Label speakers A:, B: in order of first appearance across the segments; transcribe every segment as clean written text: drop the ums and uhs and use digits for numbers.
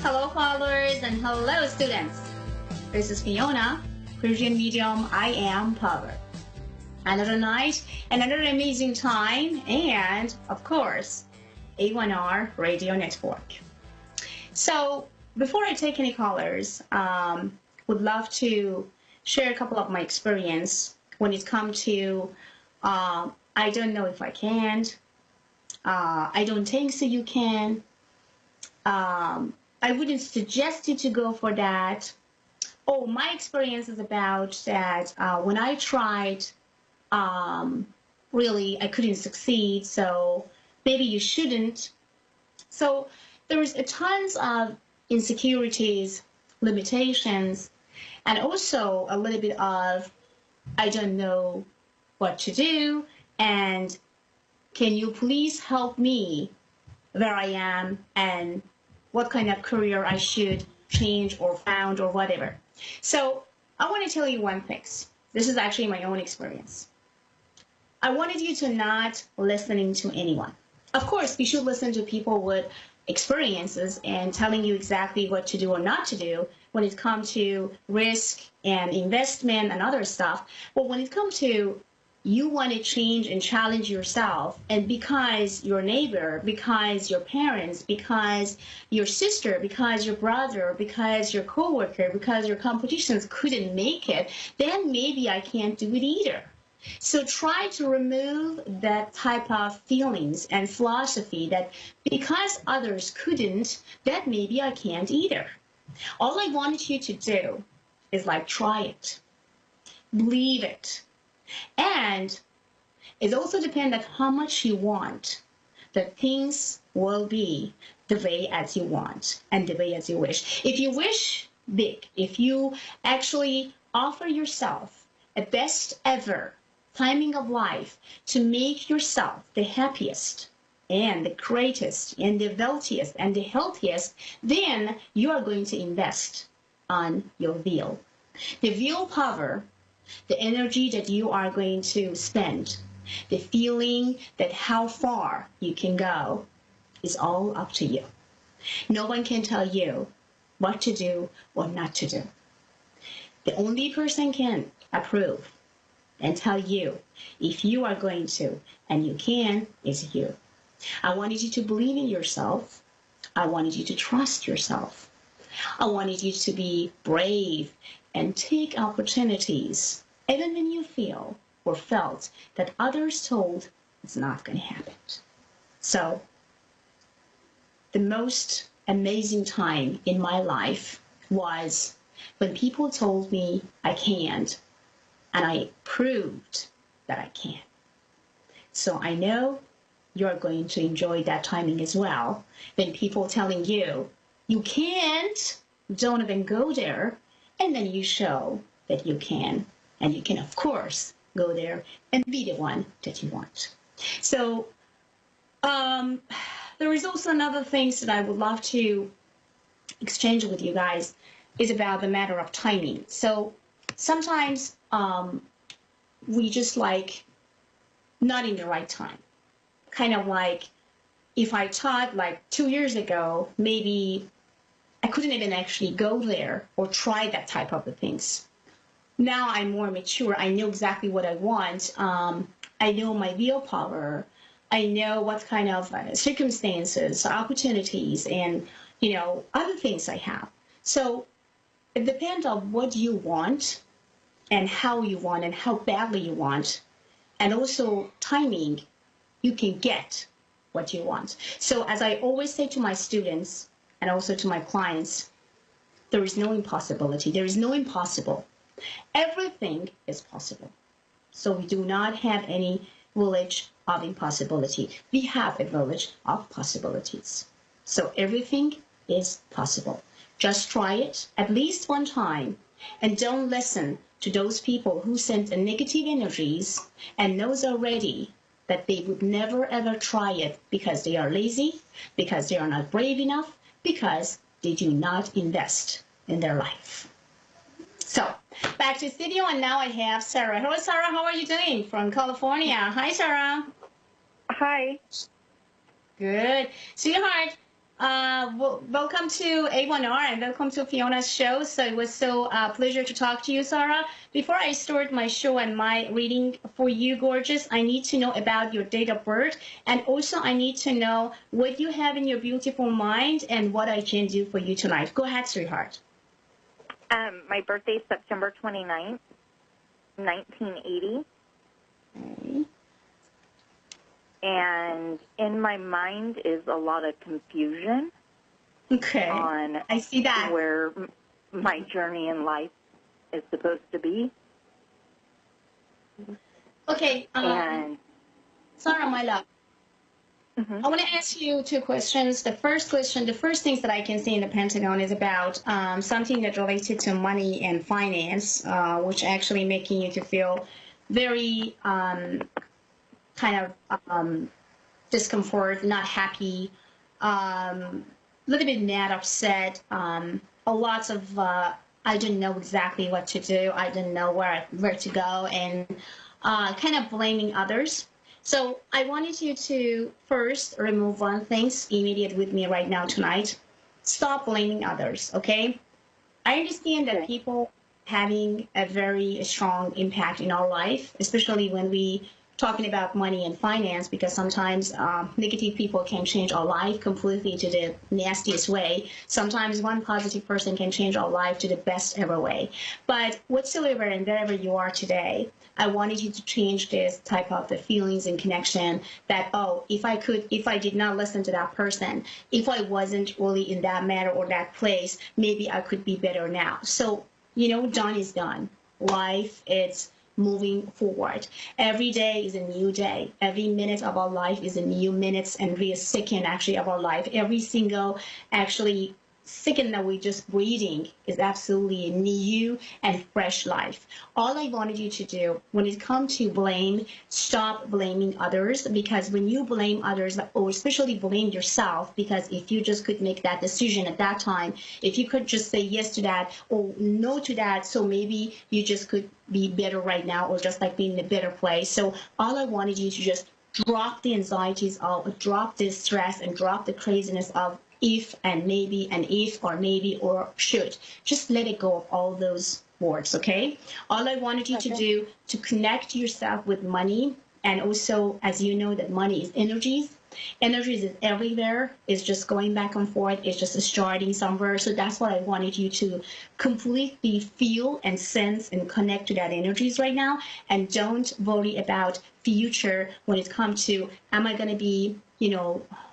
A: Hello, callers, and hello, students. This is Fiona, Persian medium. I am Power. Another night, another amazing time, and of course, A1R Radio Network. So, before I take any callers, would love to share a couple of my experience when it comes to I don't know if I can. I don't think so. You can. I wouldn't suggest you to go for that. Oh, my experience is about that when I tried, really, I couldn't succeed. So maybe you shouldn't. So there's a tons of insecurities, limitations, and also a little bit of I don't know what to do, and can you please help me where I am and what kind of career I should change or found or whatever. So I want to tell you one thing. This is actually my own experience. I wanted you to not listening to anyone. Of course, you should listen to people with experiences and telling you exactly what to do or not to do when it comes to risk and investment and other stuff. But when it comes to you want to change and challenge yourself, and because your neighbor, because your parents, because your sister, because your brother, because your coworker, because your competitions couldn't make it, then maybe I can't do it either. So try to remove that type of feelings and philosophy that because others couldn't, that maybe I can't either. All I wanted you to do is like try it, believe it. And it also depends on how much you want that things will be the way as you want and the way as you wish. If you wish big, if you actually offer yourself a best ever timing of life to make yourself the happiest and the greatest and the wealthiest and the healthiest, then you are going to invest on your will. The willpower, the energy that you are going to spend, the feeling that how far you can go is all up to you. No one can tell you what to do or not to do. The only person can approve and tell you if you are going to and you can is you. I wanted you to believe in yourself. I wanted you to trust yourself. I wanted you to be brave and take opportunities, even when you feel or felt that others told it's not going to happen. So, the most amazing time in my life was when people told me I can't, and I proved that I can. So I know you're going to enjoy that timing as well, when people telling you, you can't, don't even go there, and then you show that you can. And you can, of course, go there and be the one that you want. So there is also another things that I would love to exchange with you guys is about the matter of timing. So sometimes we just like not in the right time. Kind of like if I taught like 2 years ago, maybe I couldn't even actually go there or try that type of the things. Now I'm more mature. I know exactly what I want. I know my willpower. I know what kind of circumstances, opportunities, and other things I have. So it depends on what you want and how you want and how badly you want, and also timing. You can get what you want. So as I always say to my students and also to my clients, there is no impossibility. There is no impossible. Everything is possible. So we do not have any village of impossibility. We have a village of possibilities. So everything is possible. Just try it at least one time and don't listen to those people who send negative energies and knows already that they would never ever try it because they are lazy, because they are not brave enough, because they do not invest in their life. So back to studio, and now I have Sarah. Hello, Sarah. How are you doing? From California. Hi, Sarah.
B: Hi.
A: Good. Sweetheart, Welcome to A1R and welcome to Fiona's show. So it was so pleasure to talk to you, Sarah. Before I start my show and my reading for you, gorgeous, I need to know about your date of birth, and also I need to know what you have in your beautiful mind and what I can do for you tonight. Go ahead, sweetheart.
B: My birthday is September 29th, 1980.
A: Okay.
B: And in my mind is a lot of confusion on
A: I see that.
B: where my journey in life is supposed to be.
A: Okay,
B: And
A: Sarah, my love, I want to ask you two questions. The first things that I can see in the Pentagon is about something that related to money and finance, which actually making you to feel very kind of discomfort, not happy, a little bit mad, upset, a lots of I didn't know exactly what to do. I didn't know where to go, and kind of blaming others. So I wanted you to first remove one thing immediate with me right now tonight. Stop blaming others, okay? I understand that people having a very strong impact in our life, especially when we talking about money and finance, because sometimes negative people can change our life completely to the nastiest way. Sometimes one positive person can change our life to the best ever way. But whatsoever and wherever you are today, I wanted you to change this type of the feelings and connection that, oh, if I did not listen to that person, if I wasn't really in that matter or that place, maybe I could be better now. So, done is done. Life, it's moving forward. Every day is a new day. Every minute of our life is a new minute and every second actually of our life. Every single actually second that we just breathing is absolutely a new and fresh life. All I wanted you to do when it comes to blame, stop blaming others, because when you blame others, or especially blame yourself, because if you just could make that decision at that time, if you could just say yes to that or no to that, so maybe you just could be better right now or just like being in a better place. So all I wanted you to just drop the anxieties of, drop the stress and drop the craziness of if and maybe and if or maybe or should. Just let it go of all those words, okay? All I wanted you to do to connect yourself with money, and also, as you know, that money is energies. Energies is everywhere. It's just going back and forth. It's just starting somewhere. So that's what I wanted you to completely feel and sense and connect to that energies right now. And don't worry about future when it comes to, am I going to be,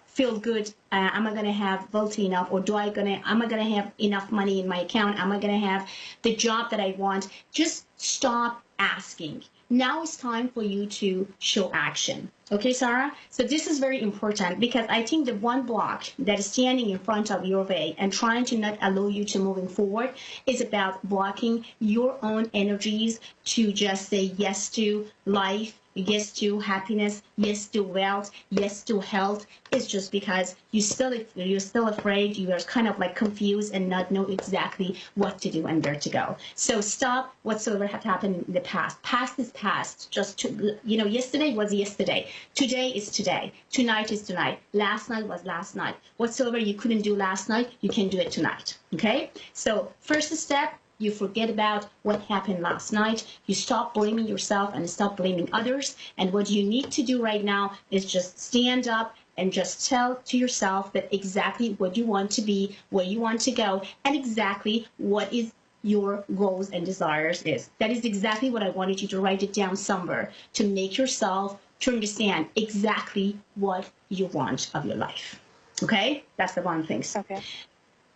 A: feel good? Am I going to have wealthy enough, or am I going to have enough money in my account? Am I going to have the job that I want? Just stop asking. Now it's time for you to show action. Okay, Sarah? So this is very important, because I think the one block that is standing in front of your way and trying to not allow you to moving forward is about blocking your own energies to just say yes to life, yes to happiness, yes to wealth, yes to health. It's just because you're still afraid, you are kind of like confused and not know exactly what to do and where to go. So stop whatsoever had happened in the past. Past is past. Just yesterday was yesterday. Today is today. Tonight is tonight. Last night was last night. Whatsoever you couldn't do last night, you can do it tonight. Okay? So first step, you forget about what happened last night. You stop blaming yourself and stop blaming others. And what you need to do right now is just stand up and just tell to yourself that exactly what you want to be, where you want to go, and exactly what is your goals and desires is. That is exactly what I wanted you to write it down somewhere, to make yourself to understand exactly what you want of your life. Okay? That's the one thing.
B: Okay.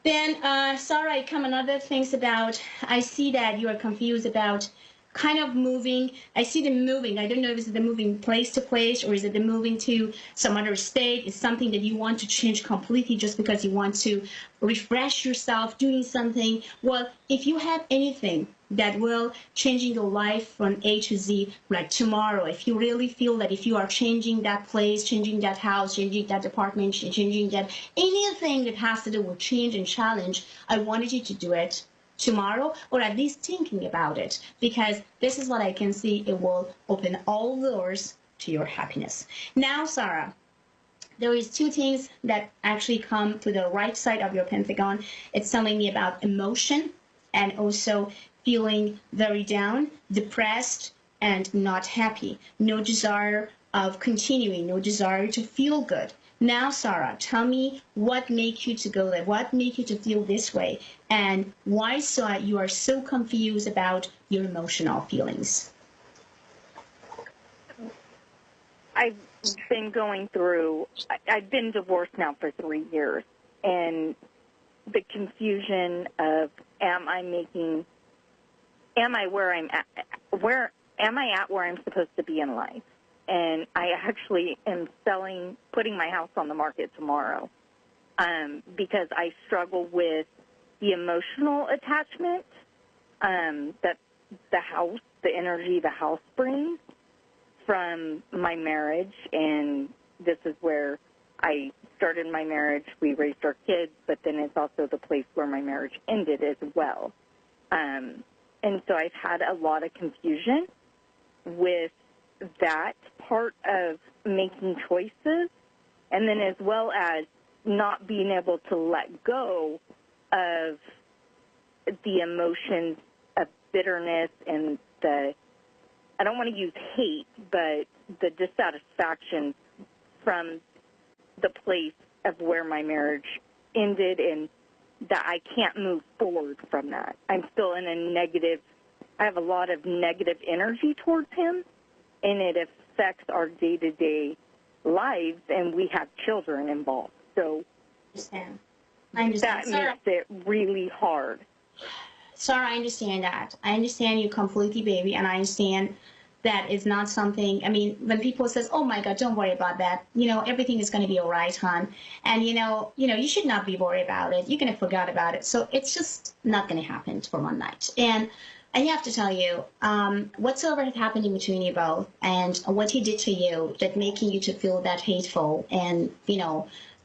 A: Then, Sarah, I come another things about, I see that you are confused about kind of moving. I see them moving. I don't know if it's the moving place to place, or is it the moving to some other state? It's something that you want to change completely just because you want to refresh yourself doing something. Well, if you have anything that will changing your life from A to Z, like tomorrow, if you really feel that if you are changing that place, changing that house, changing that department, changing that anything that has to do with change and challenge, I wanted you to do it tomorrow, or at least thinking about it, because this is what I can see. It will open all doors to your happiness. Now, Sarah, there is two things that actually come to the right side of your pentagon. It's telling me about emotion and also feeling very down, depressed, and not happy. No desire of continuing, no desire to feel good. Now, Sarah, tell me what makes you to go there, what makes you to feel this way, and why so you are so confused about your emotional feelings.
B: I've been going through, I've been divorced now for 3 years, and the confusion of am I where I'm at, where am I at where I'm supposed to be in life? And I actually am putting my house on the market tomorrow because I struggle with the emotional attachment that the energy the house brings from my marriage. And this is where I started my marriage. We raised our kids, but then it's also the place where my marriage ended as well. And so I've had a lot of confusion with that part of making choices, and then as well as not being able to let go of the emotions of bitterness and I don't want to use hate, but the dissatisfaction from the place of where my marriage ended, and that I can't move forward from that. I'm still in I have a lot of negative energy towards him, and it affects our day-to-day lives, and we have children involved. So
A: I understand.
B: That makes it really hard.
A: Sarah, I understand that. I understand you completely, baby, and I understand that is not something, I mean, when people says, oh my God, don't worry about that, everything is going to be all right, hon. And, you should not be worried about it. You're going to forget about it. So it's just not going to happen for one night. And I have to tell you, whatsoever is happening between you both and what he did to you that making you to feel that hateful and,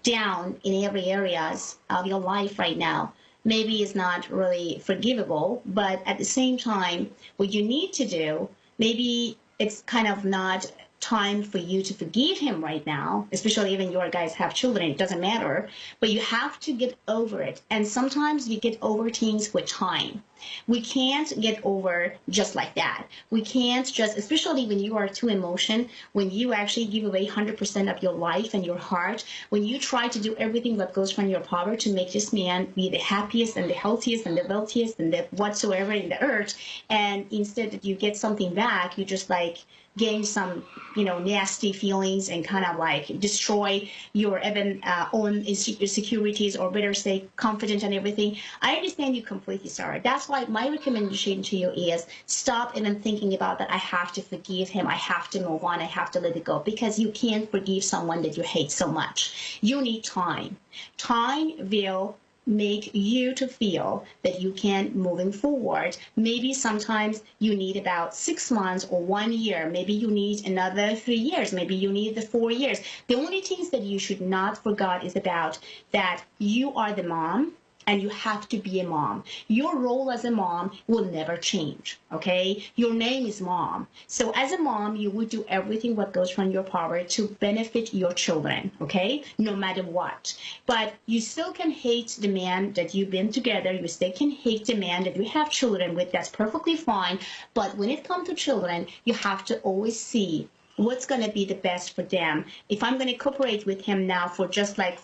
A: down in every areas of your life right now, maybe is not really forgivable, but at the same time, what you need to do, maybe it's kind of not time for you to forgive him right now, especially even your guys have children, it doesn't matter, but you have to get over it. And sometimes we get over things with time. We can't get over just like that. We can't just, especially when you are too emotional, when you actually give away 100% of your life and your heart, when you try to do everything that goes from your power to make this man be the happiest and the healthiest and the wealthiest and the whatsoever in the earth, and instead that you get something back, you just like gain some, nasty feelings and kind of like destroy your even own insecurities, or better say confidence and everything. I understand you completely, Sarah. That's why my recommendation to you is stop even thinking about that I have to forgive him, I have to move on, I have to let it go, because you can't forgive someone that you hate so much. You need time. Time will make you to feel that you can moving forward. Maybe sometimes you need about 6 months or 1 year. Maybe you need another 3 years. Maybe you need the 4 years. The only things that you should not forget is about that you are the mom, and you have to be a mom. Your role as a mom will never change, okay? Your name is mom. So as a mom, you will do everything what goes from your power to benefit your children, okay? No matter what. But you still can hate the man that you've been together. You still can hate the man that you have children with. That's perfectly fine. But when it comes to children, you have to always see what's going to be the best for them. If I'm going to cooperate with him now for just like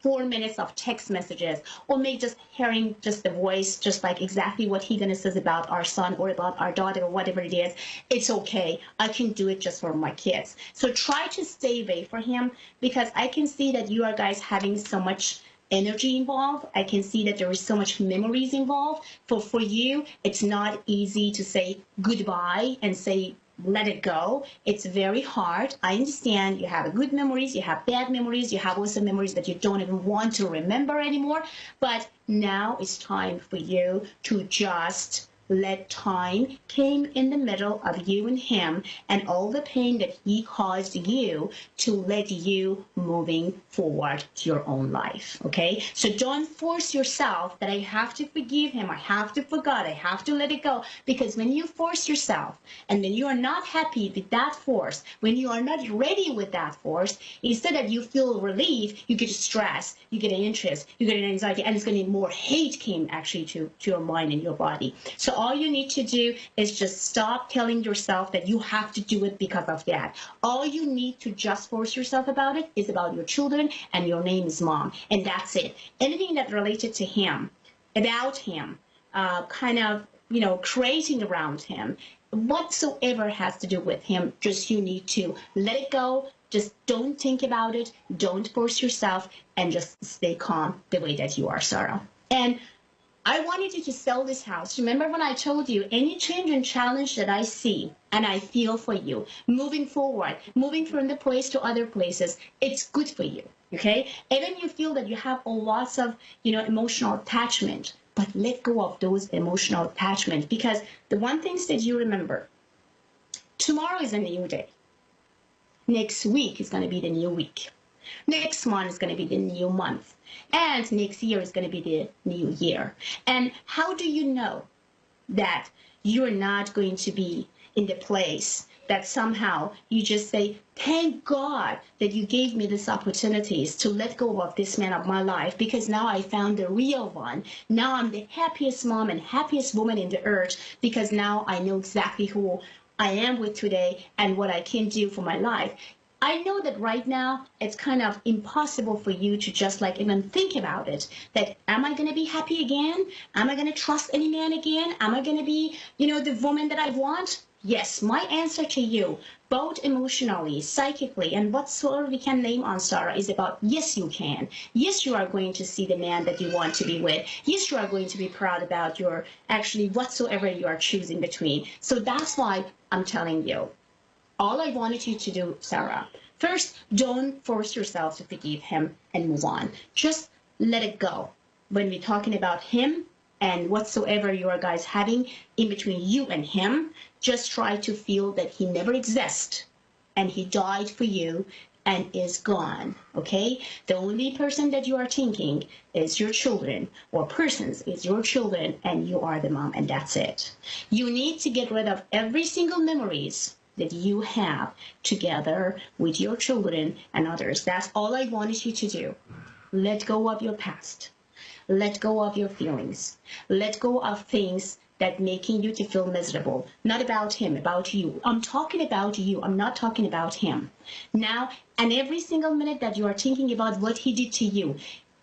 A: 4 minutes of text messages, or maybe just hearing just the voice, just like exactly what he gonna says about our son or about our daughter or whatever it is, it's okay. I can do it just for my kids. So try to stay away from him, because I can see that you are guys having so much energy involved. I can see that there is so much memories involved. For you, it's not easy to say goodbye and say let it go. It's very hard. I understand you have good memories, you have bad memories, you have also memories that you don't even want to remember anymore. But now it's time for you to just let time came in the middle of you and him and all the pain that he caused you to let you moving forward to your own life. Okay, so don't force yourself that I have to forgive him, I have to forget, I have to let it go, because when you force yourself and when you are not happy with that force, when you are not ready with that force, instead of you feel relief, you get stress, you get anxious, you get an anxiety, and it's going to be more hate came actually to your mind and your body. So all you need to do is just stop telling yourself that you have to do it because of that. All you need to just force yourself about it is about your children and your name is mom, and that's it. Anything that related to him, about him, kind of, creating around him, whatsoever has to do with him, just you need to let it go. Just don't think about it. Don't force yourself and just stay calm the way that you are, Sarah. And I wanted you to sell this house. Remember when I told you any change and challenge that I see and I feel for you, moving forward, moving from the place to other places, it's good for you, okay? Even you feel that you have lots of, emotional attachment, but let go of those emotional attachments, because the one thing that you remember, tomorrow is a new day. Next week is going to be the new week. Next month is going to be the new month. And next year is going to be the new year. And how do you know that you're not going to be in the place that somehow you just say, thank God that you gave me these opportunities to let go of this man of my life, because now I found the real one. Now I'm the happiest mom and happiest woman in the earth, because now I know exactly who I am with today and what I can do for my life. I know that right now it's kind of impossible for you to just even think about it. That am I going to be happy again? Am I going to trust any man again? Am I going to be, the woman that I want? Yes, my answer to you, both emotionally, psychically, and whatsoever we can name on, Sarah, is about yes, you can. Yes, you are going to see the man that you want to be with. Yes, you are going to be proud about your actually whatsoever you are choosing between. So that's why I'm telling you. All I wanted you to do, Sarah, first, don't force yourself to forgive him and move on. Just let it go. When we're talking about him and whatsoever you are guys having in between you and him, just try to feel that he never exists and he died for you and is gone, okay? The only person that you are thinking is your children, or persons is your children, and you are the mom, and that's it. You need to get rid of every single memories that you have together with your children and others. That's all I wanted you to do. Let go of your past. Let go of your feelings. Let go of things that making you to feel miserable. Not about him, about you. I'm talking about you. I'm not talking about him. Now, and every single minute that you are thinking about what he did to you,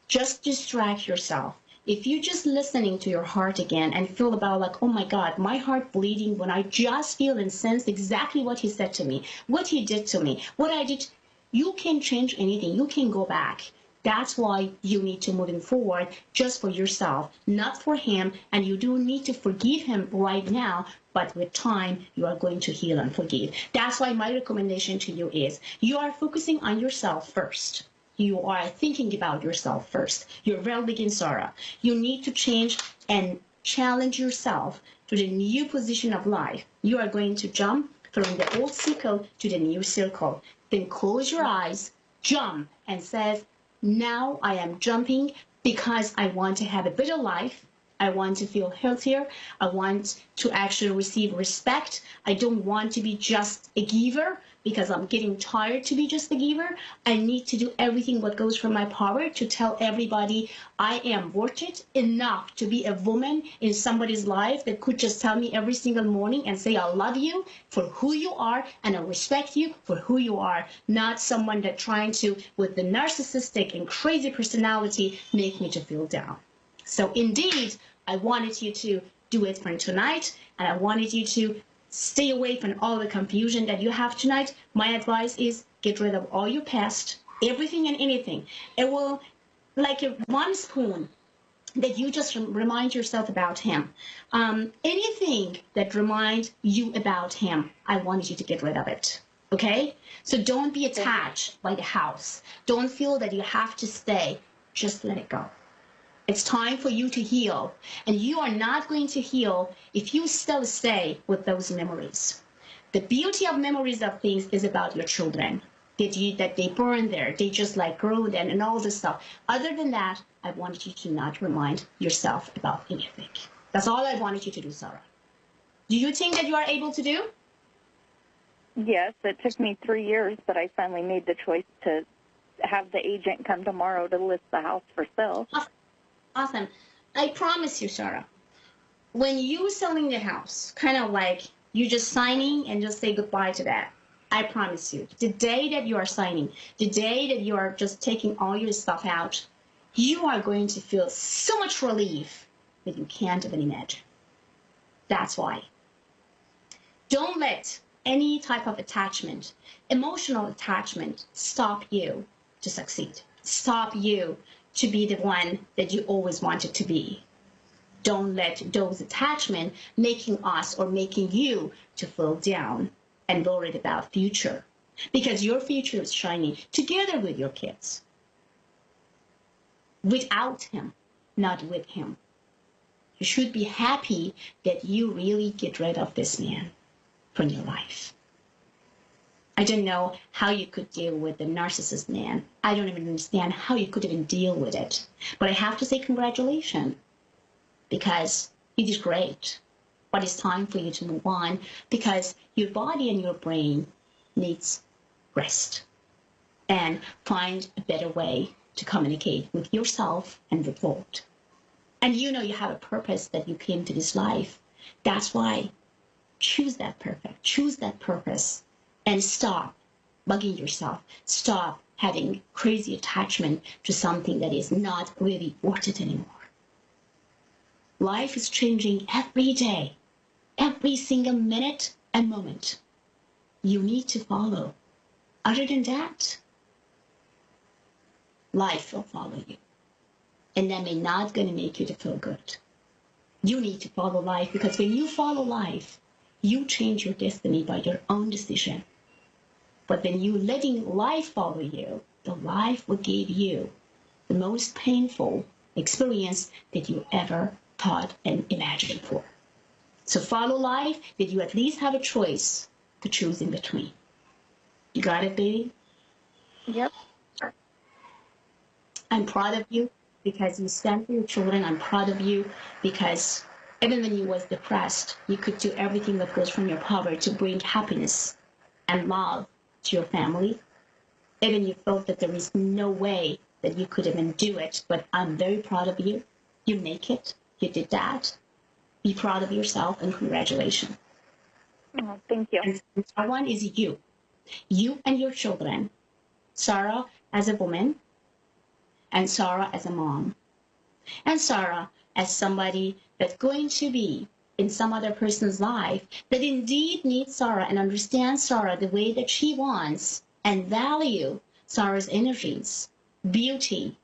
A: just distract yourself. If you're just listening to your heart again and feel about oh my God, my heart bleeding when I just feel and sense exactly what he said to me, what he did to me, what I did, you can change anything. You can go back. That's why you need to moving forward just for yourself, not for him. And you do need to forgive him right now, but with time, you are going to heal and forgive. That's why my recommendation to you is you are focusing on yourself first. You are thinking about yourself first. You're well begin, Sarah. You need to change and challenge yourself to the new position of life. You are going to jump from the old circle to the new circle. Then close your eyes, jump, and says, now I am jumping because I want to have a better life. I want to feel healthier. I want to actually receive respect. I don't want to be just a giver because I'm getting tired to be just a giver. I need to do everything what goes from my power to tell everybody I am worth it enough to be a woman in somebody's life that could just tell me every single morning and say, I love you for who you are and I respect you for who you are, not someone that trying to, with the narcissistic and crazy personality, make me to feel down. So indeed, I wanted you to do it for tonight, and I wanted you to stay away from all the confusion that you have tonight. My advice is get rid of all your past, everything and anything. It will, like one spoon that you just remind yourself about him. Anything that reminds you about him, I wanted you to get rid of it. Okay? So don't be attached by the house. Don't feel that you have to stay. Just let it go. It's time for you to heal. And you are not going to heal if you still stay with those memories. The beauty of memories of things is about your children. That they burn there, they just like grow then and all this stuff. Other than that, I wanted you to not remind yourself about anything. That's all I wanted you to do, Sarah. Do you think that you are able to do?
B: Yes, it took me 3 years, but I finally made the choice to have the agent come tomorrow to list the house for sale.
A: Awesome. I promise you, Sarah, when you selling the house, kind of like you just signing and just say goodbye to that. I promise you, the day that you are signing, the day that you are just taking all your stuff out, you are going to feel so much relief that you can't even imagine. That's why. Don't let any type of attachment, emotional attachment, stop you to succeed. Stop you to be the one that you always wanted to be. Don't let those attachments making us or making you to feel down and worried about future. Because your future is shining together with your kids. Without him, not with him. You should be happy that you really get rid of this man from your life. I don't know how you could deal with the narcissist man. I don't even understand how you could even deal with it. But I have to say congratulations, because you did great. But it's time for you to move on, because your body and your brain needs rest. And find a better way to communicate with yourself and with God. And you know you have a purpose that you came to this life. That's why choose that purpose, and stop bugging yourself. Stop having crazy attachment to something that is not really worth it anymore. Life is changing every day, every single minute and moment. You need to follow. Other than that, life will follow you. And that may not going to make you to feel good. You need to follow life, because when you follow life, you change your destiny by your own decision. But when you letting life follow you, the life will give you the most painful experience that you ever thought and imagined for. So follow life, that you at least have a choice to choose in between. You got it, baby?
B: Yep.
A: I'm proud of you because you stand for your children. I'm proud of you because even when you was depressed, you could do everything that goes from your power to bring happiness and love to your family. Even you felt that there is no way that you could even do it, but I'm very proud of you. You make it. You did that. Be proud of yourself, and congratulations.
B: Oh, thank you.
A: And that one is you. You and your children. Sarah as a woman, and Sarah as a mom. And Sarah as somebody that's going to be in some other person's life that indeed needs Sarah and understands Sarah the way that she wants and value Sarah's energies, beauty,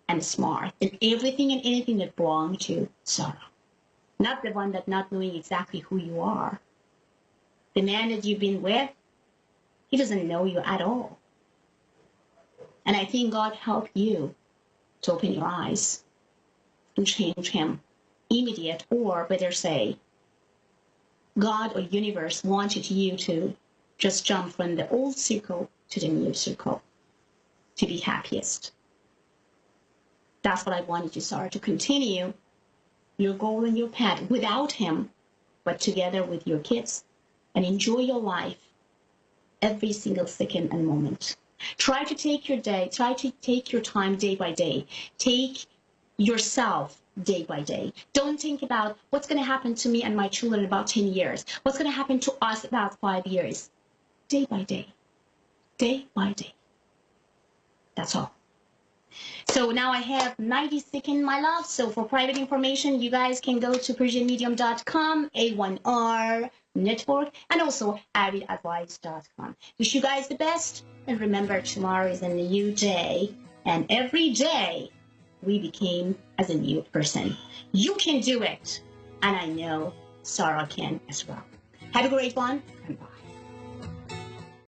A: and smart, and everything and anything that belongs to Sarah. Not the one that not knowing exactly who you are. The man that you've been with, he doesn't know you at all. And I think God helped you to open your eyes and change him immediate, or better say, God or universe wanted you to just jump from the old circle to the new circle to be happiest. That's what I wanted you, Sarah, to continue your goal and your path without him, but together with your kids, and enjoy your life every single second and moment. Try to take your day, try to take your time day by day. Take yourself day by day. Don't think about what's going to happen to me and my children in about 10 years. What's going to happen to us about 5 years. Day by day. Day by day. That's all. So now I have 90 seconds, my love. So for private information, you guys can go to PersianMedium.com, A1R Network, and also AvidAdvice.com. Wish you guys the best. And remember, tomorrow is a new day. And every day, we became as a new person. You can do it. And I know Sarah can as well. Have a great one.